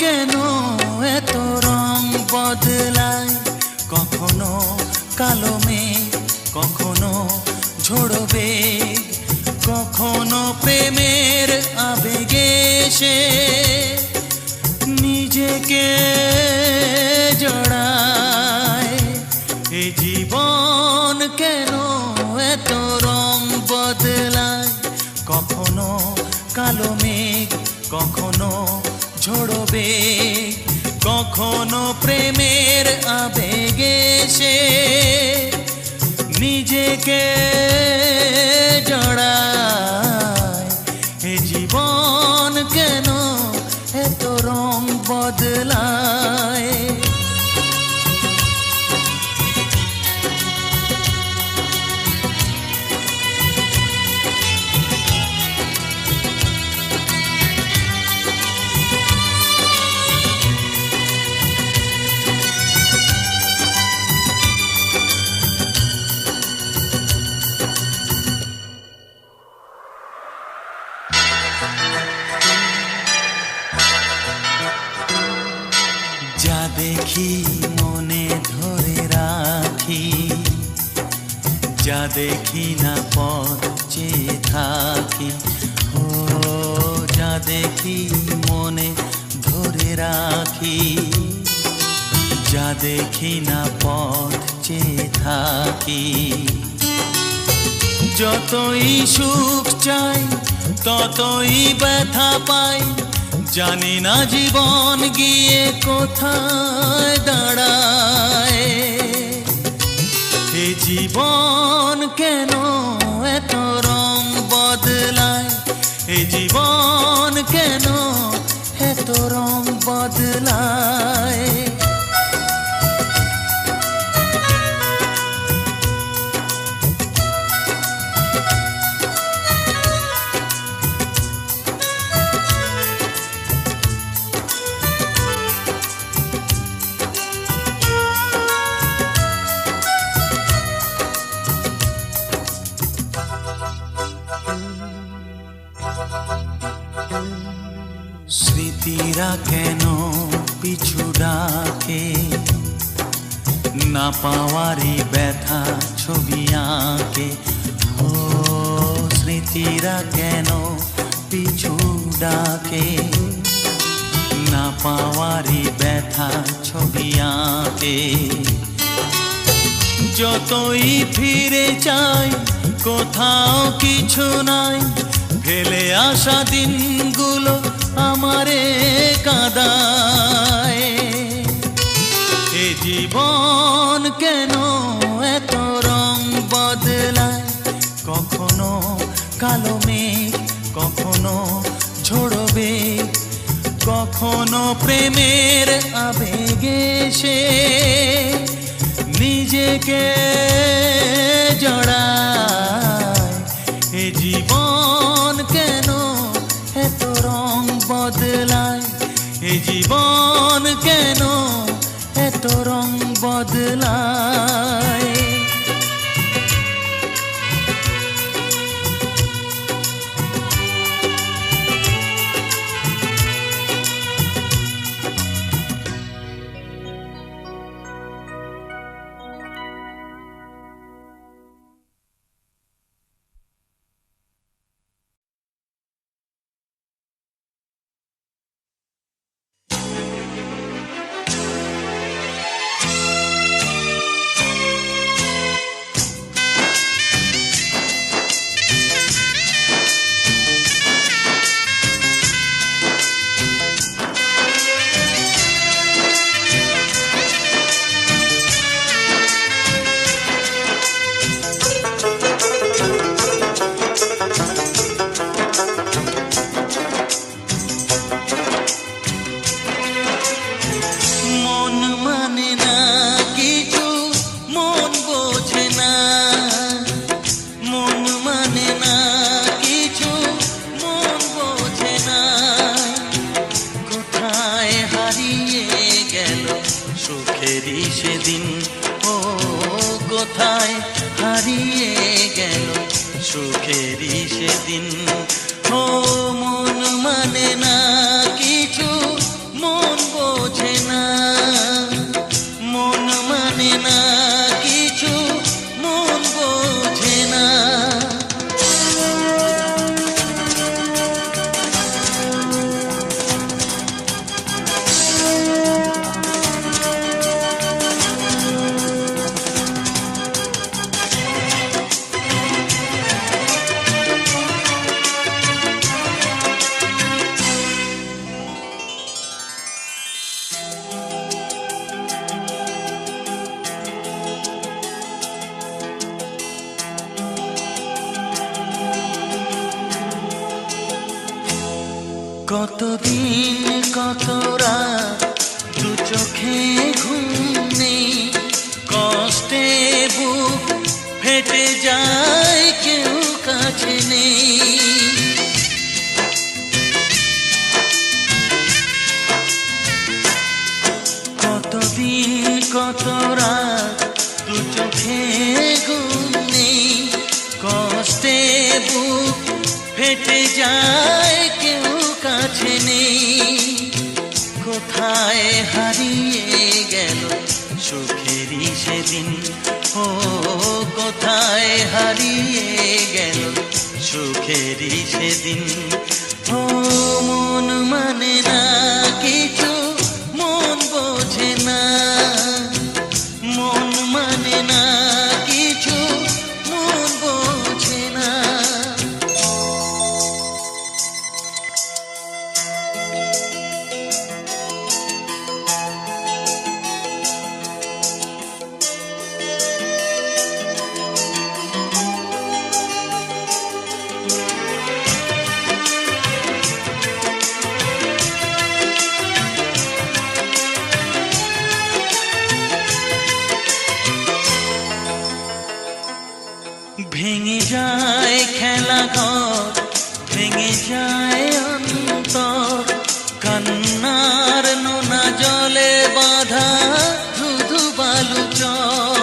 কেন এত রং বদলায়, কখনো কালো মেঘ, কখনো ঝোড়ো বেগ, কখনো প্রেমের আবেগে সে নিজেকে জড়ায়। এই জীবন কেন এত রং বদলায়, কখনো কালো মেঘ, কখনো ঝোড়ো বেগ, কখনো প্রেমের আবেগে সে নিজেকে জড়ায়। এ জীবন কেন এত রং বদলায়। যা দেখি মনে ধরে রাখি, যা দেখি না পথ চেয়ে থাকি। ও যা দেখি মনে ধরে রাখি, যা দেখি না পথ চেয়ে থাকি। যতই সুখ চাই ততই ব্যথা পাই, জানি না জীবন গিয়ে কোথায় দাঁড়ায়। এ জীবন কেন এত রং বদলায়, এ জীবন কেন এত রং বদলায়। স্মৃতিরা কেন পিছু ডাকে, না পাওয়ারই ব্যথা ছবি আঁকে। ও স্মৃতিরা কেন পিছু ডাকে, না পাওয়ারই ব্যথা ছবি আঁকে। যতই ফিরে চাই কোথাও কিছু নাই, ফেলে আসা দিনগুলো আমারে কাঁদায়। এ জীবন কেন এত রং বদলায়, কখনো কালো মেঘ, কখনো ঝোড়ো বেগ, কখনো প্রেমের আবেগে সে নিজেকে জড়ায়। এ জীবন কেন এত রং বদলায়, এ জীবন কেন এত রং বদলায়। সেদিন ও কোথায় হারিয়ে গেল সুখেরই সেদিন। ও মন মানে না কিছু, মন কতদিন কত রাত দু চোখে ঘুম নেই, কষ্টে বুক ফেটে যায় কেউ কাছে নেই। কতদিন কত রাত দু চোখে ঘুম নেই, কষ্টে বুক ফেটে যায় কেউ কাছে নেই। কোথায় হারিয়ে গেল সুখেরই সেদিন, ও কোথায় হারিয়ে গেল সুখেরই সেদিন। ও মন মানে না কিছু, মন বোঝে না, মন মানে না কিছু, মন বোঝে না। ভেঙে যায় খেলা ঘর, ভেঙে যায় অন্তর, কান্নার নোনা জলে বাঁধা ধুধু বালু চর।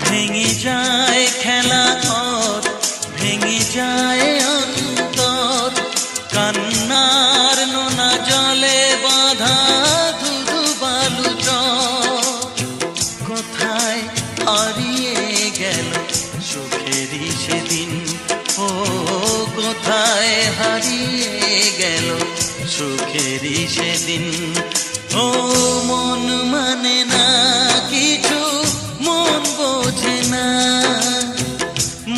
ভেঙে যায় খেলা ঘর, ভেঙে যায় অন্তর, কান্নার নোনা জলে বাঁধা কোথায় হারিয়ে গেল সুখেরই সেদিন, ও কোথায় হারিয়ে গেল সুখেরই সেদিন। ও মন মানে না কিছু, মন বোঝে না,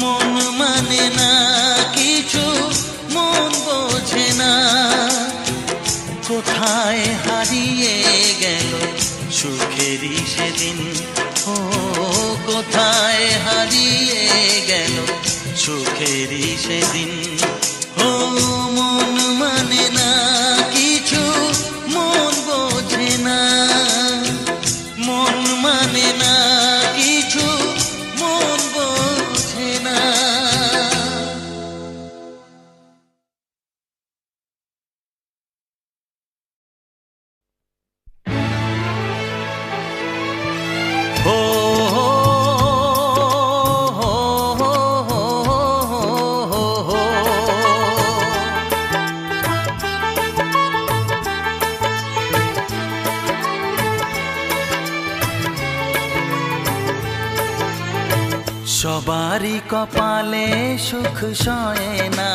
মন মানে না কিছু, মন বোঝে না। কোথায় হারিয়ে গেল সুখেরই সেদিন, ও কোথায় হারিয়ে গেল সুখেরই সেদিন। ও মন মানে না কিছু, মন বোঝে না, মন মানে না কিছু, মন বোঝে না। সবারই কপালে সুখ সয় না,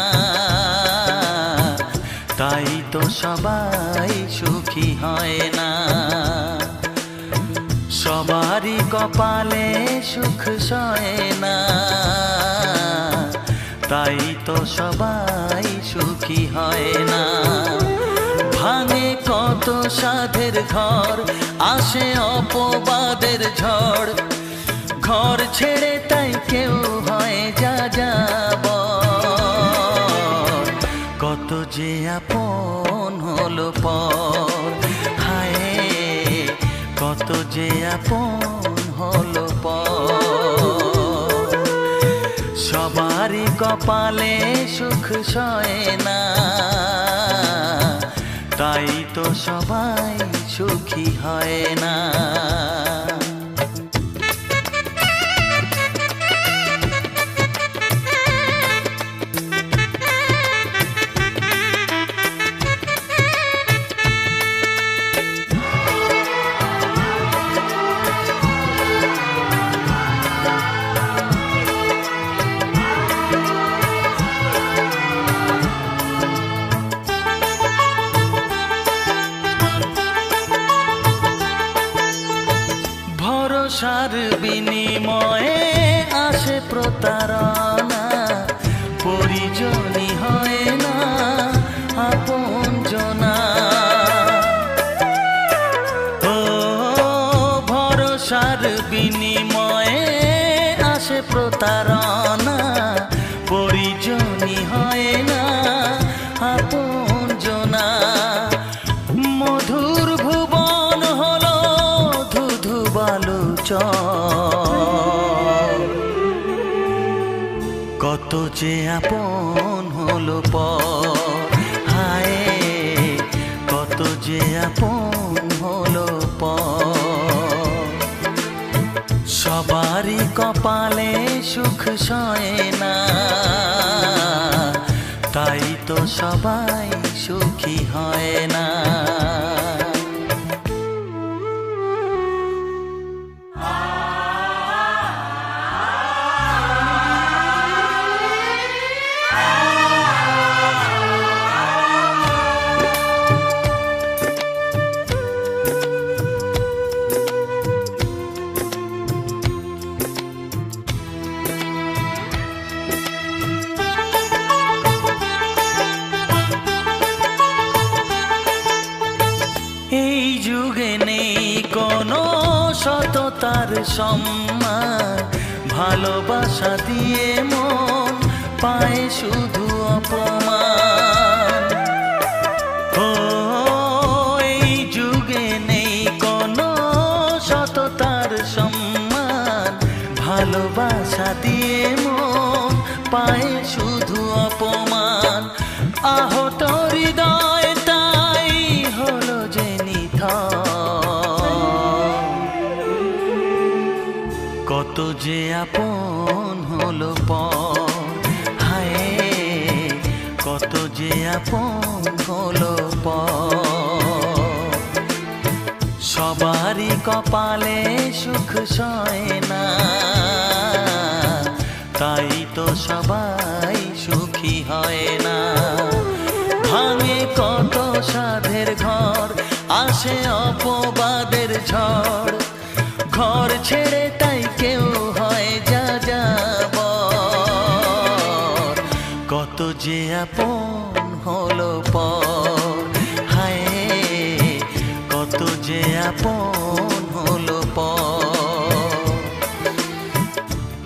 তাই তো সবাই সুখী হয় না। সবারই কপালে সুখ সয় না, তাই তো সবাই সুখী হয় না। ভাঙে কত সাধের ঘর, আসে অপবাদের ঝড়, ঘর ছেড়ে তাই কেউ হয় যা যাবার। কত যে আপন হলো পর, হায় কত যে আপন হলো পর। সবারই কপালে সুখ সয় না, তাই তো সবাই সুখী হয় না। ভরসার বিনিময়ে আসে প্রতারণা, পরিজনই হয় না আপনজনা। ও ভরসার বিনিময়ে আসে প্রতারণা, পরিজনই হয় না আপনজনা। মধুর ভুবন হলো ধুধু বালুচর, কত যে আপন হলো পর, হায় কত যে আপন হলো পর। সবারই কপালে সুখ সয় না, তাই তো সবাই সুখী হয় না। এই যুগে নেই কোনো সততার সম্মান, ভালোবাসা দিয়ে মন পায় শুধু অপমান। ও এই যুগে নেই কোনো সততার সম্মান, ভালোবাসা দিয়ে মন পায় শুধু অপমান। আহত হৃদয় তাই হলো যে কত যে আপন হলো পর, হায় কত যে আপন হলো পর। সবারই কপালে সুখ সয় না, তাই তো সবাই সুখী হয় না। ভাঙে কত সাধের ঘর, আসে অপবাদের ঝড়, ঘর ছেড়ে তাই কেউ হয় যা যাবর। কত যে আপন হলো পর, হায় কত যে আপন হলো পর,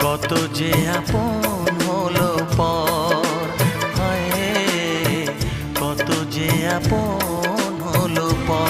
কত যে আপন হলো পর, হায় কত যে আপন হলো পর।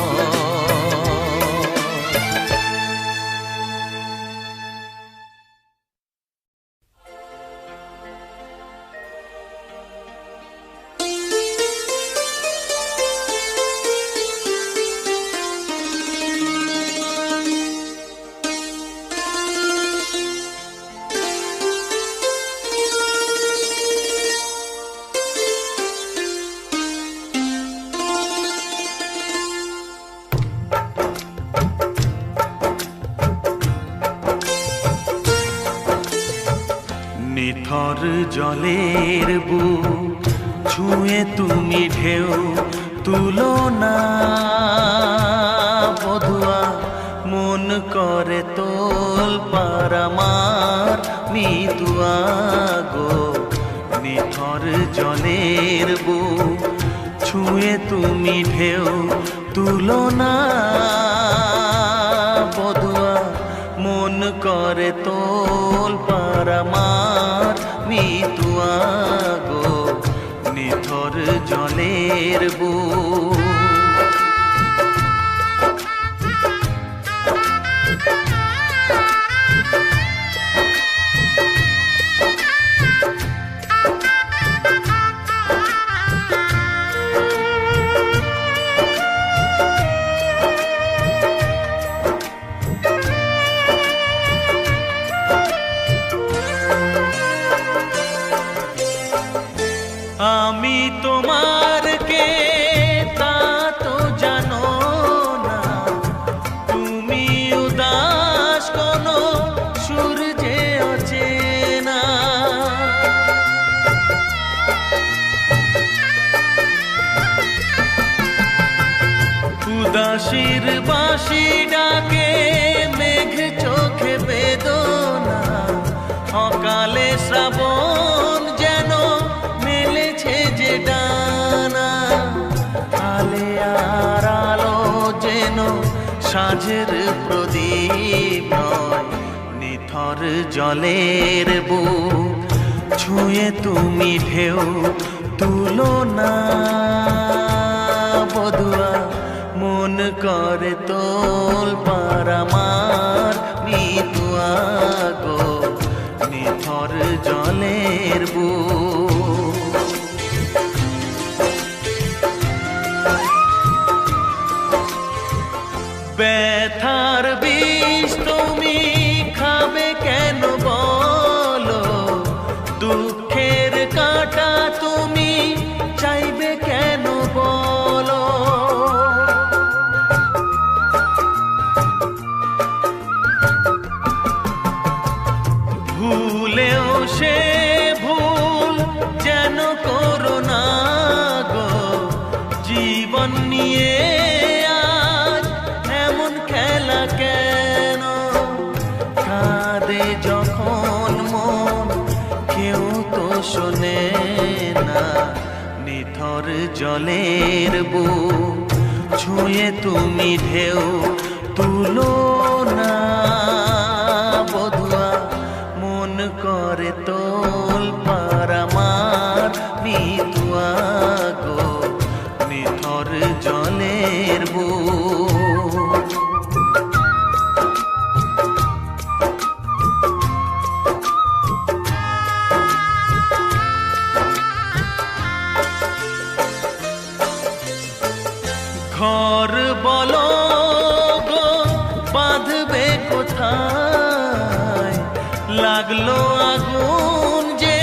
নিথর জলের বুক ছুঁয়ে তুমি ঢেউ তুলো না, বধুয়া মন করে তোল পার আমার মিতুয়া গো। নিথর জলের বুক ছুঁয়ে তুমি ঢেউ তুলো না, বধুয়া মন করে তোল পার আমার মিতুয়া গো। নিথর জলের বুক আমি তোমার কে তা তো জানো না, তুমি উদাস কোনো সূর্যে অচেনা। উদাসীর বাঁশি ডাকে মেঘ চোখে বেদনা, অকালে শ্রাবণ যেন মেলেছে যে ডানা। আলে আর আলো যেন সাঁঝের প্রদীপ নয়, নিথর জলের বুক ছুঁয়ে তুমি ঢেউ তুলো না বধুয়া, মন করে তোল পার আমার মিতুয়া গো, নিথর জলের বুক। ব্যথার বিষ তুমি খাবে কেন বলো, দুঃখের কাঁটা তুমি চাইবে কেন বলো, ভুলেও সে ভুল যেন করো না গো, জীবন নিয়ে আজ এমন খেলা কেন, কাঁদে যখন মন কেউ তো শোনে না, নিথর জলের বুক ছুঁয়ে তুমি ঢেউ তুলো না বধুয়া, মন করে তোল পার আমার মিতুয়া গো, নিথর জলের বুক। ঘর বলো গো বাঁধবে কোথায়, লাগলো আগুন যে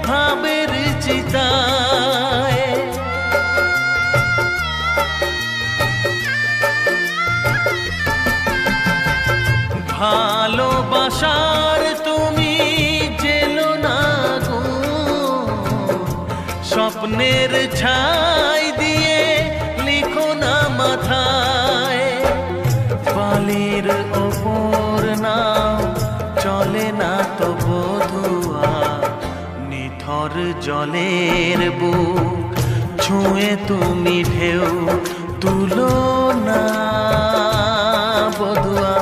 ভাবের চিতায়, ভালোবাসার তুমি জেলো না গো, স্বপ্নের ছাই দিয়ে লিখো না মাথায়, বালির ওপর নাও চলে না তো বধুয়া, নিথর জলের বুক ছুঁয়ে তুমি ঢেউ তুলো না বধুয়া,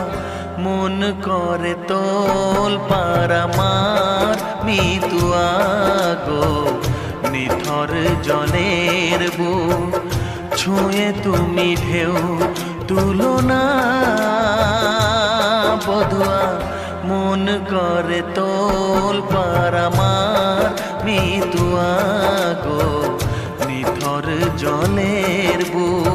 মন করে তোল পার আমার মিতুয়া গো, নিথর জলের বুক ছুঁয়ে তুমি ঢেউ তুলো না বধুয়া, মন করে তোল পার আমার মিতুয়া গো, নিথর জলের বুক।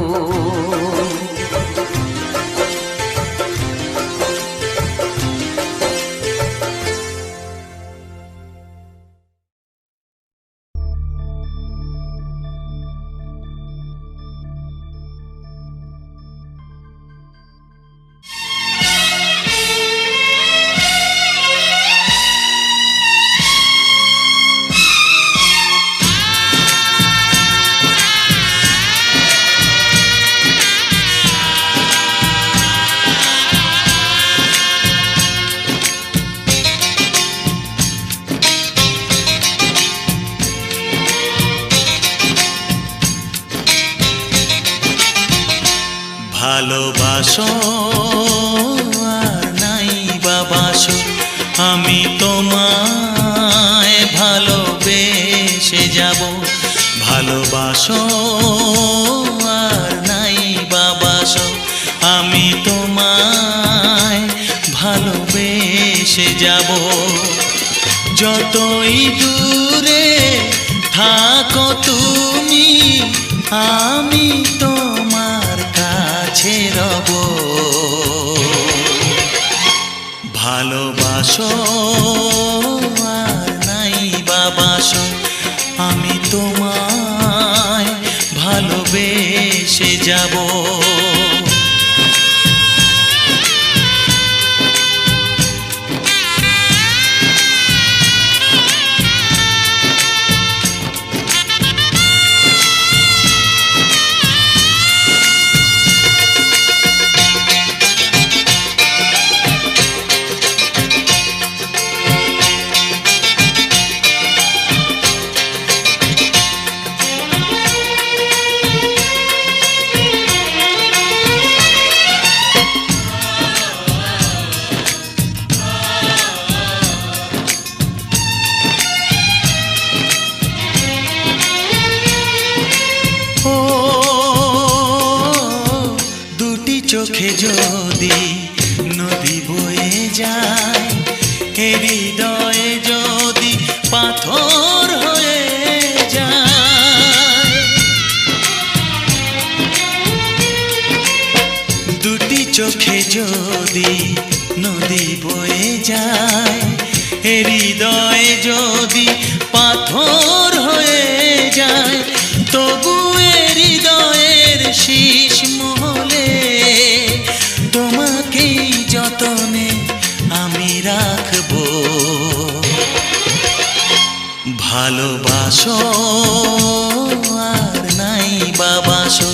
ভালোবাসো আর নাই বাবাসো, আমি তোমায় ভালোবেসে যাব, ভালোবাসো আর নাই বাবাসো, আমি তোমায় ভালোবেসে যাব, যতই দূরে থাকো তুমি আমি তোমার কাছে রব, ভালোবাসো আর নাই বাবাসো, আমি তোমায় ভালোবেসে যাব। যদি নদী বয়ে যায়, হৃদয়ে যদি পাথর হয়ে যায়, দুটি চোখে যদি নদী বয়ে যায়, হৃদয়ে যদি পাথর হয়ে যায়, তবু হৃদয়ের শীষ মহলে তোমাকেই যতনে আমি রাখবো। ভালোবাসো আর নাই বাবাসো,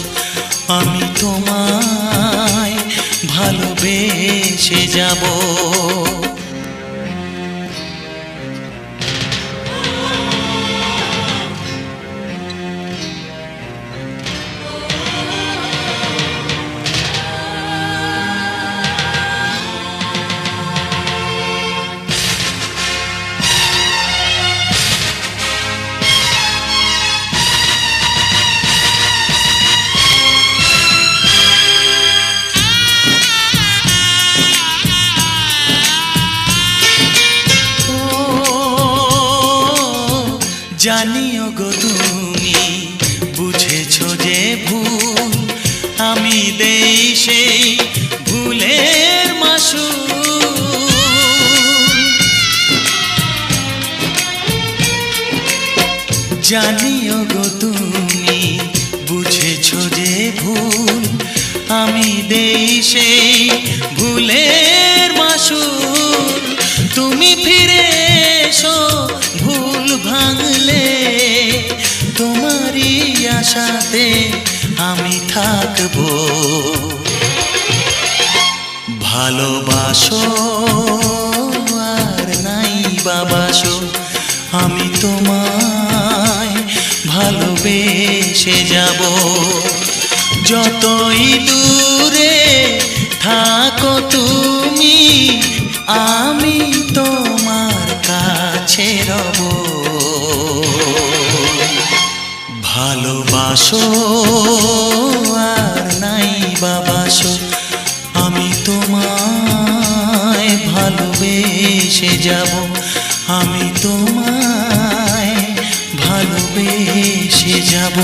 আমি তোমায় ভালোবেসে যাব। জানিও গো তুমি বুঝেছো যে ভুল, আমি দেই সেই ভুলের মাসুল। জানিও গো তুমি বুঝেছো যে ভুল, আমি দেই সেই ভুলের মাসুল। তুমি ফিরে এসো ভুল ভাঙলে, তোমারই আশাতে আমি থাকবো। ভালোবাসো আর নাই বাবাসো, আমি তোমায় ভালোবেসে যাব। যতই দূরে থাকো তুমি, আমি তোমার কাছে রব। ভালোবাসো আর নাই বাবাসো, আমি তোমায় ভালোবেসে যাব। আমি তোমায় ভালোবেসে যাব।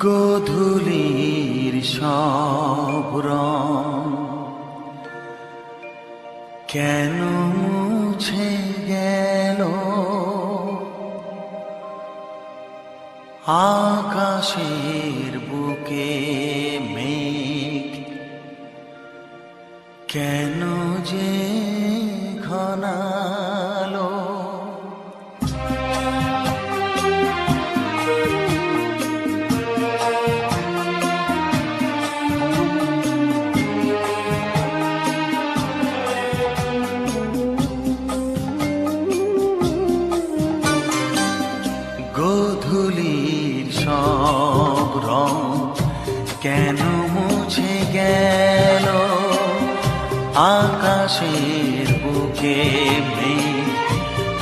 গোধূলির সব রং কেন মুছে গেল, আকাশের বুকে মেঘ কেন যে ঘনালো। গোধূলির সব রং কেন মুছে গেল, আকাশের বুকে মেঘ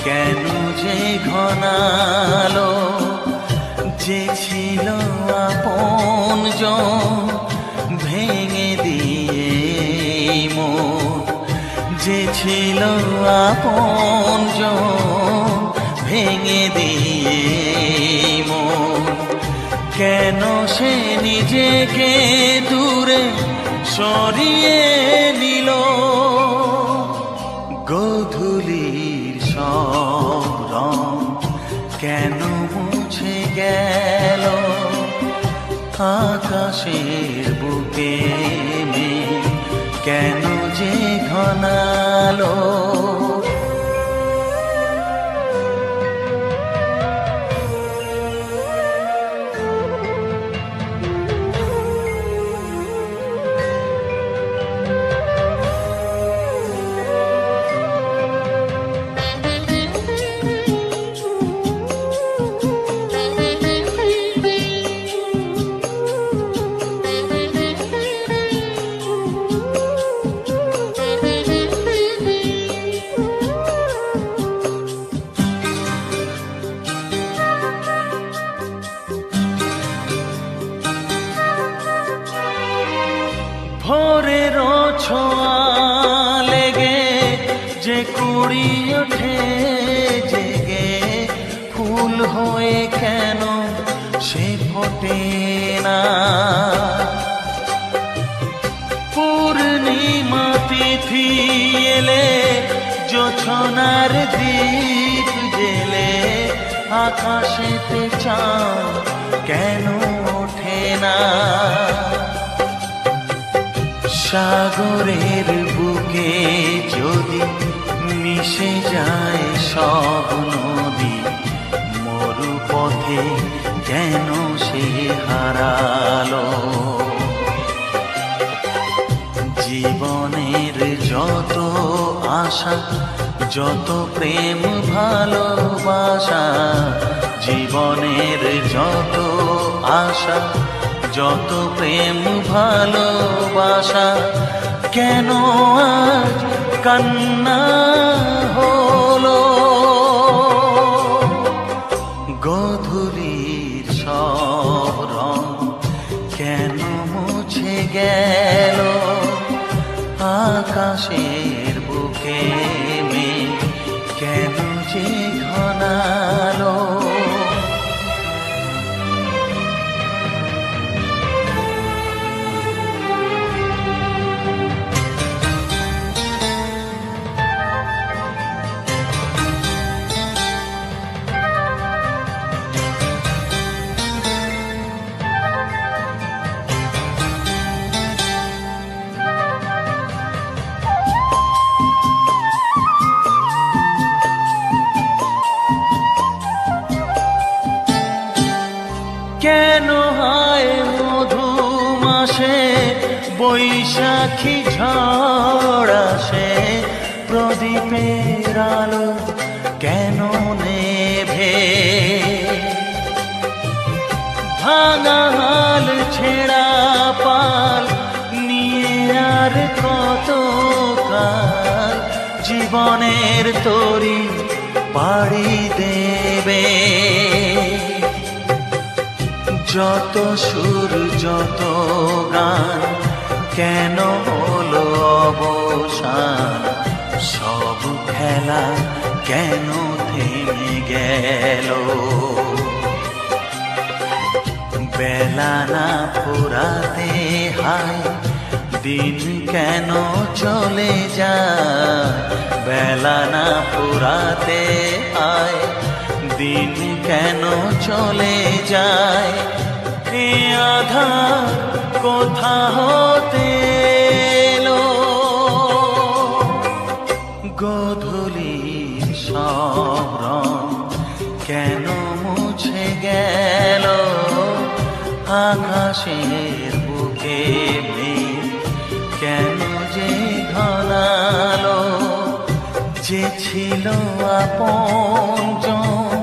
কেন যে ঘনালো। যে ছিল আপনজন ভেঙে দিয়ে মন, যে ছিল আপনজন ভেঙে দিয়ে মন, কেন সে নিজেকে দূরে সরিয়ে নিল। গোধূলির সব রং কেন মুছে গেল, আকাশের বুকে মেঘ কেন যে ঘনালো। ভোরের ছোঁয়া লেগে যে কুড়ি ওঠে জেগে, ফুল হয়ে কেন সে ফোটে না। পূর্ণিমা তিথি এলে জোছনার দীপ জেলে, আকাশেতে চাঁদ কেন ওঠে না। সাগরের বুকে যদি মিশে যায় সব নদী, মরু পথে কেন সে হারালো। জীবনের যত আশা, যত প্রেম ভালোবাসা, জীবনের যত আশা, যত প্রেম ভালোবাসা, কেন আজ কান্না হলো। গোধূলির সব রং কেন মুছে গেল, আকাশের বুকে মেঘ কেন যে ঘনালো। কেন হয় মধু মাসে বৈশাখী ঝড় আসে, প্রদীপের আলো কেন নেভে। ভাঙা হাল ছেঁড়া পাল নিয়ে আর কত কাল জীবনের তরি পাড়ি দেবে। যত সুর যত গান কেন হলো অবসান, সব খেলা কেন থেমে গেল। বেলা না ফুরাতে হায় দিন কেন চলে যায়, বেলা না ফুরাতে হায় দিন কেন চলে যায়। এ আধার কোথা হতে এলো, গোধূলির সব রং কেন মুছে গেল, আকাশের বুকে মেঘ কেন যে ঘনালো। যে ছিল আপনজন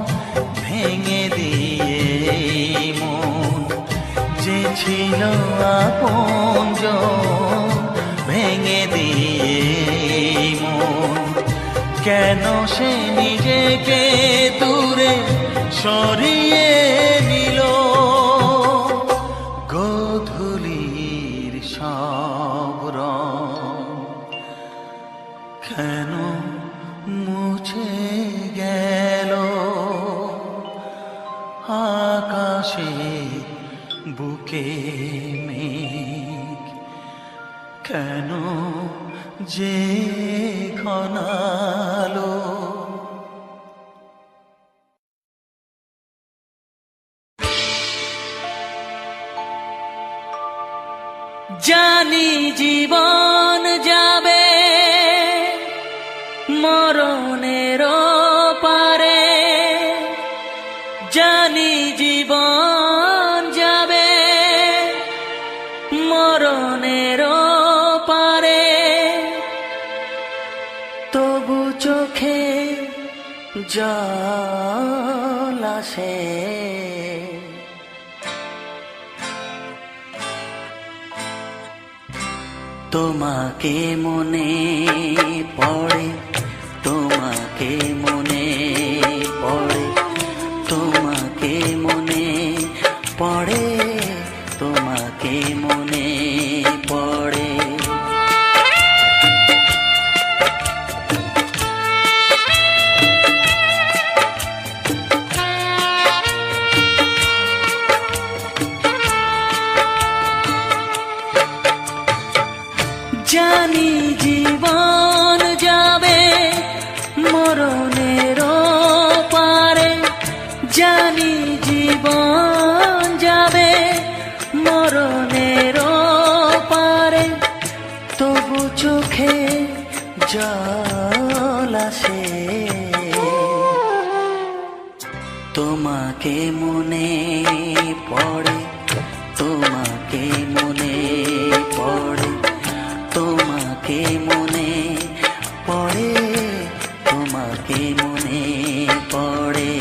ভেঙে দিয়ে মন, যে ছিল আপনজন ভেঙে দিয়ে মন, কেন সে নিজেকে দূরে সরিয়ে নিল। গোধূলির সব রং কেন মুছে গেল, আকাশে বুকে মেঘ কেন যে ঘনালো। জানি জীবন যাবে মরণের পারে, জানি জীবন যাবে মরণের পারে, তবু চোখে জল আসে। তোমাকে মনে পড়ে, তোমাকে মনে পড়ে, তোমাকে মনে পড়ে, তোমাকে মনে পড়ে। জানি জীবন যাবে মরণের পারে, জানি জীবন যাবে মরণের পারে, তবু চোখে জল আসে। তোমাকে মনে পড়ে, তোমাকে মনে পড়ে, তোমাকে মনে পড়ে, তোমাকে মনে পড়ে।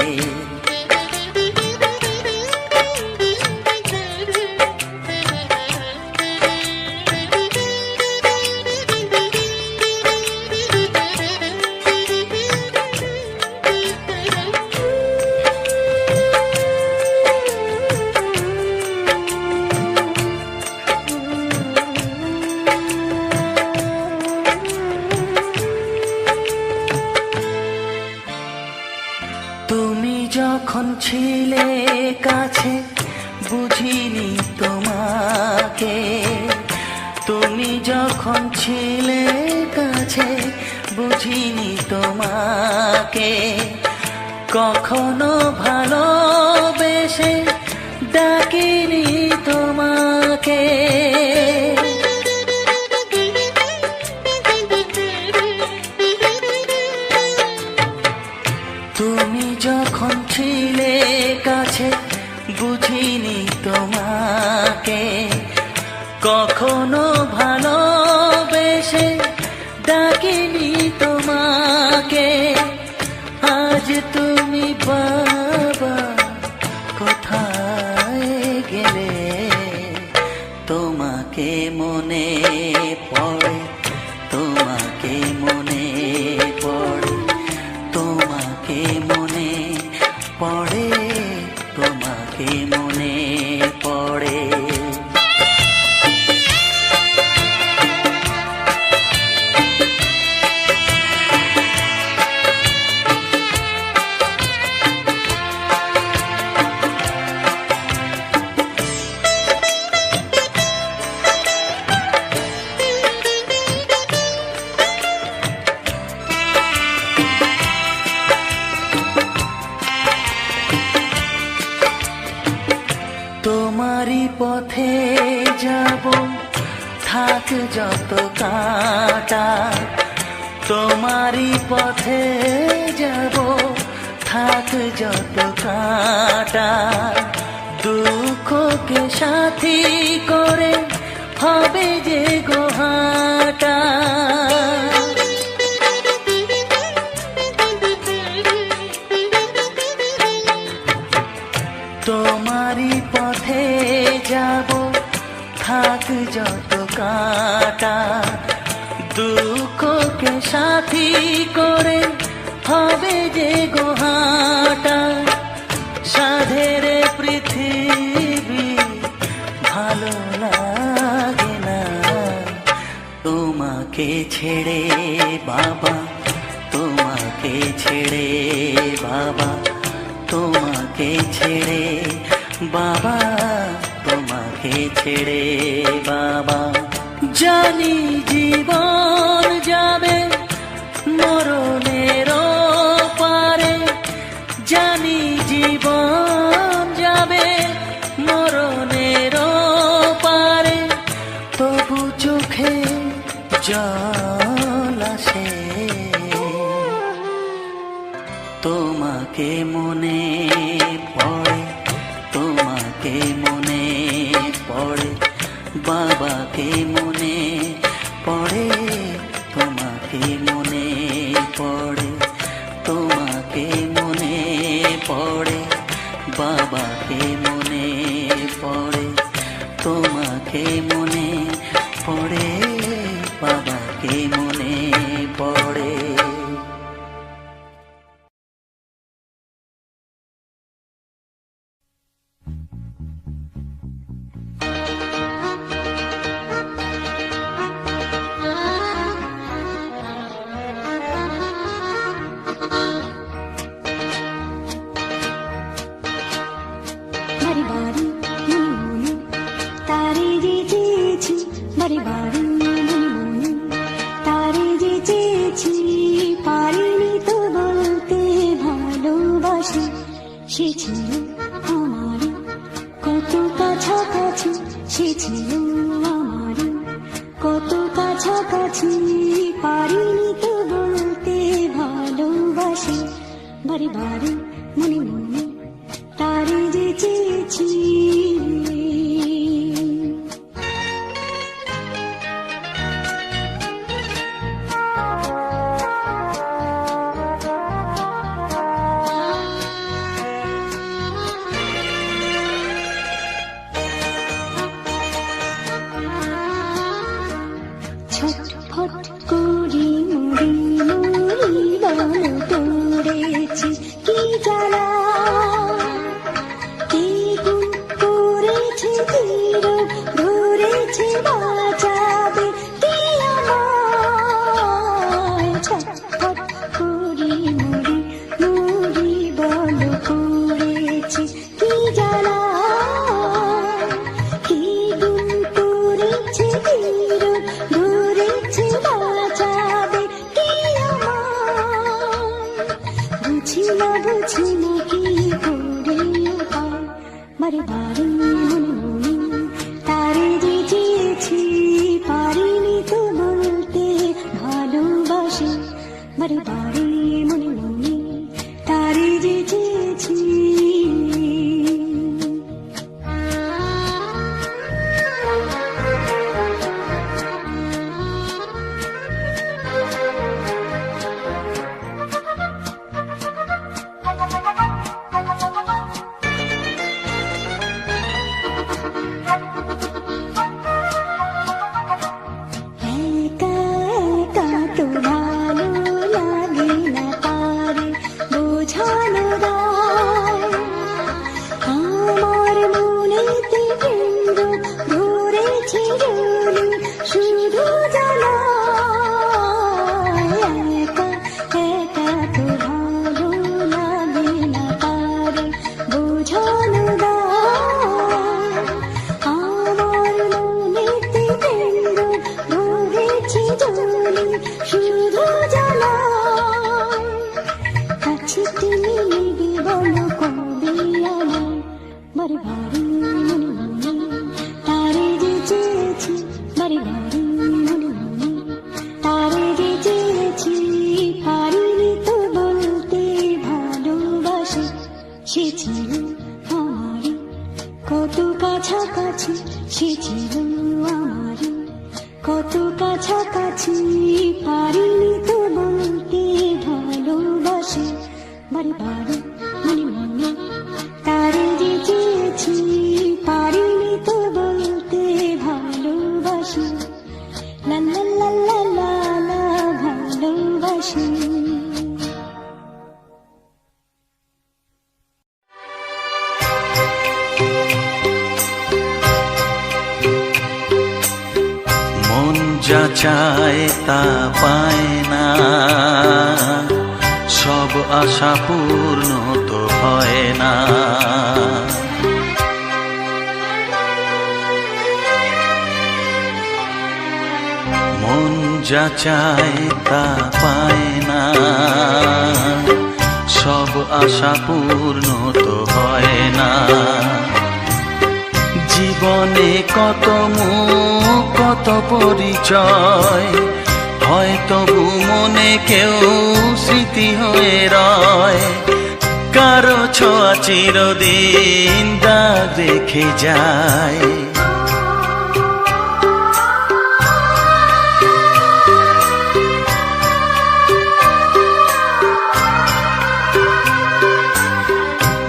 তুমি যখন ছিলে কাছে বুঝিনি তোমাকে, তুমি যখন ছিলে কাছে বুঝিনি তোমাকে, কখনো ভালোবেসে ডাকিনি তোমাকে। তুমি যখন ছিলে কাছে বুঝিনি তোমাকে, কখনো ভালোবেসে ডাকিনি তোমাকে। আজ তুমি বাবা কোথায় গেলে, তোমাকে মনে পড়ে, তোমাকে মনে পড়ে, তোমাকে মনে পড়ে, তোমাকে মনে পড়ে। তোমারই পথে যাব থাক যত কাঁটা, তোমারই পথে যাব থাক যত কাঁটা, দুঃখকে সাথী করে হবে যে গোহাটা। তোমারই পথে যাব থাক যত কাঁটা, দুঃখকে সাথী করে হবে যে গোহাটা। সাধের পৃথিবী ভালো লাগে না তোমাকে ছেড়ে বাবা, তোমাকে ছেড়ে বাবা, তোমাকে ছেড়ে বাবা, তোমাকে ছেড়ে বাবা। জানি জীবন যাবে মরণের পারে, জানি জীবন যাবে মরণের পারে, তো চোখে জল আসে, তোমাকে মনে পড়ে, তোমাকে মনে পড়ে, বাবাকে মনে পড়ে, তোমাকে মনে পড়ে, তোমাকে মনে পড়ে, বাবাকে মনে পড়ে, তোমাকে মনে পড়ে, বাবাকে মনে পড়ে। বাড়ি বাড়ি মনে মনে তারে যে চেয়েছি, বাড়ি বাড়ি মনে মনে তারে যে চেয়েছি, পারিনি তো বলতে ভালোবাসি। সে ছিল আমার কত কাছাকাছি, সে ছিল আমার কত কাছাকাছি, পারিনি তো বলতে ভালোবাসি। বাড়ি বাড়ি মনে মনে তারে যে চেয়েছি। ছটফট করি মরি মরি বল করেছি কি জ্বালা, কে গুণ করেছে তীর ধরেছে বাঁচাবে কে আমায়। ছটফট করি মরি মরি বল করেছি কি জ্বালা, কে গুণ করেছে তীর ধরেছে বাঁচাবে কে আমায়। বুঝি না কি করে উপায়, বারে বারে মনে মনে তারে যে চেয়েছি, পারিনি তো বলতে ভালোবাসি। বারে বারে মনে মনে তারে যে চেয়েছি। একা একা তো ভালো লাগে না তারে বোঝানো দায়, আমার মনেতে কেন্দ্র ধরেছে জলি শুধু জ্বালায়। একা একা তো ভালো লাগে না তারে বোঝানো দায়, আমার মনেতে কেন্দ্র ধরেছে জলি শুধু জ্বালায়। কাছে টেনে নেবে বলো কবে আমায়, বারে বারে মনে মনে তারে যে চেয়েছি, বারে বারে মনে মনে তারে যে চেয়েছি, পারিনি তো বলতে ভালোবাসি। সে ছিল আমার কত কাছাকাছি, সে ছিল আমার কত কাছাকাছি, পারিনি তো বলতে ভালোবাসি। বারে বারে মনে মনে তারে যে চেয়েছি, পারিনি তো বলতে ভালোবাসি। লা লা লা লা লা লা ভালোবাসি। মন যা চায় তা পায় না, সব আশা পূর্ণ তো হয় না। মন যা চায় তা পায় না, সব আশা পূর্ণ তো হয় না। জীবনে কত মুখ কত পরিচয়, হয় তবু মনে কেউ স্মৃতি হয়ে রয়। কারো ছোঁয়া চিরদিন দাগ রেখে যায়।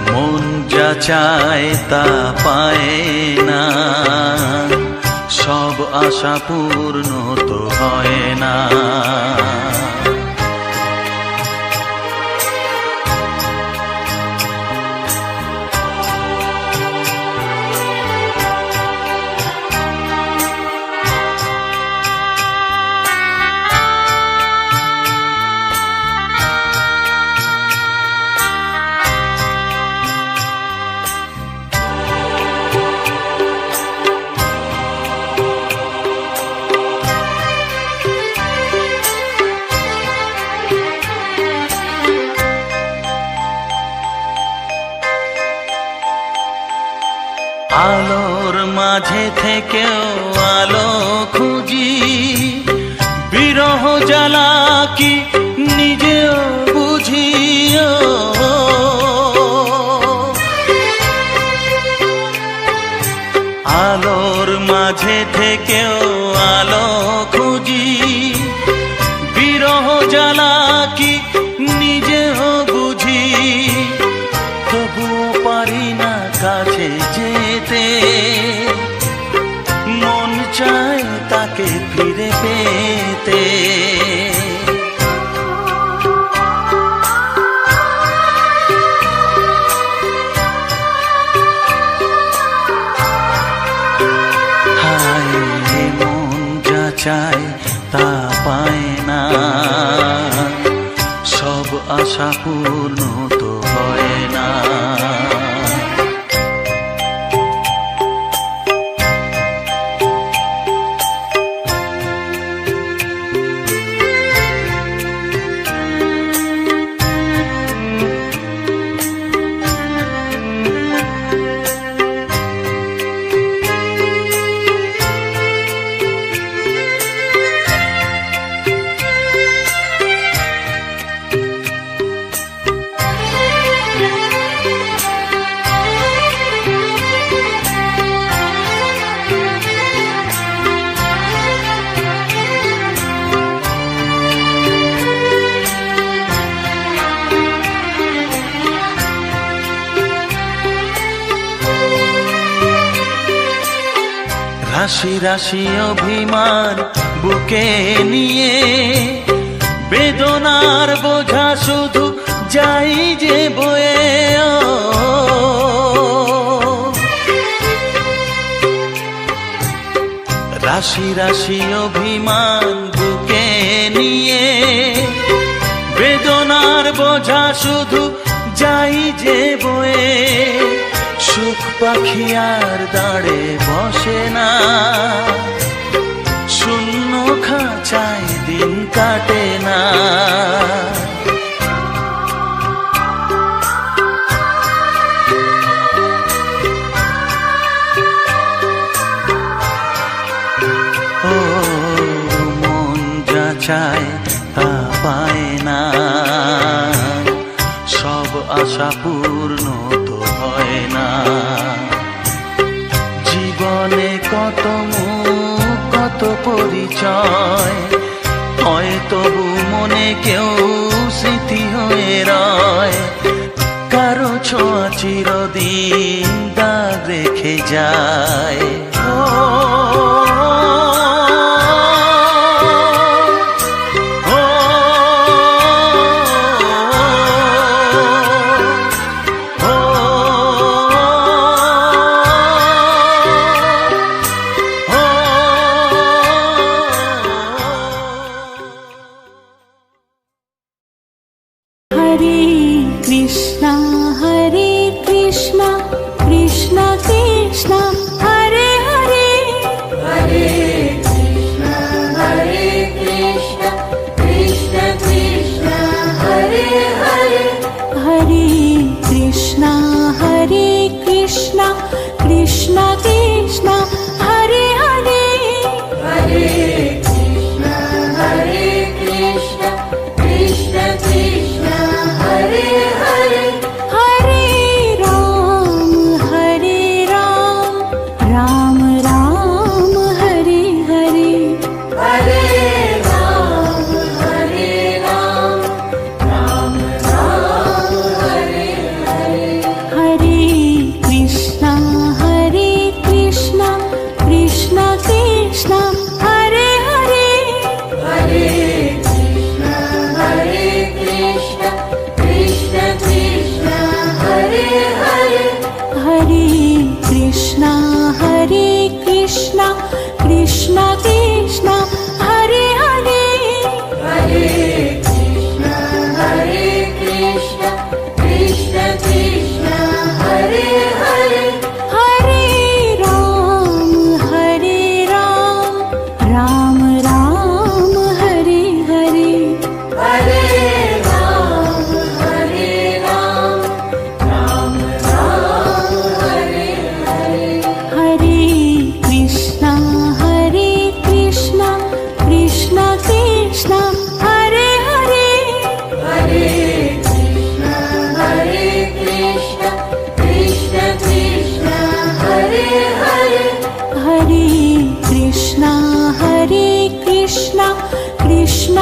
মন যা চায় তা পায় না, সব আশা পূর্ণ তো হয় না। আলোর মাঝে থেকেও আলো খুঁজি, বিরহ জ্বালা কি নিজেও বুঝিও। আলোর মাঝে থেকেও আলো খুঁজি, বিরহ জ্বালা কি নিজেও বুঝি। তবুও পারি না কাছে যেতে, মন চায় তাকে ফিরে পেতে। হায় মন যা চায় তা পায় না, সব আশা পূর্ণ তো হয় না। রাশি রাশি অভিমান বুকে নিয়ে, বেদনার বোঝা শুধু যাই যে বয়ে। রাশি রাশি অভিমান বুকে নিয়ে, বেদনার বোঝা শুধু যাই যে বয়ে। সুখ পাখি আর দাঁড়ে বসে না, শূন্য খাঁচায় দিন কাটে না। ও মন যা চায় তা পায় না, সব আশা পূর্ণ তো হয় না। জীবনে কত মুখ কত পরিচয়, হয় তবু মনে কেউ স্মৃতি হয়ে রয়। কারো ছোঁয়া চিরদিন দাগ রেখে যায়। Krishna Krishna Krishna Hare Hare Krishna Hare Hare Hare Krishna Krishna Krishna Hare Hare Hare Krishna Krishna Krishna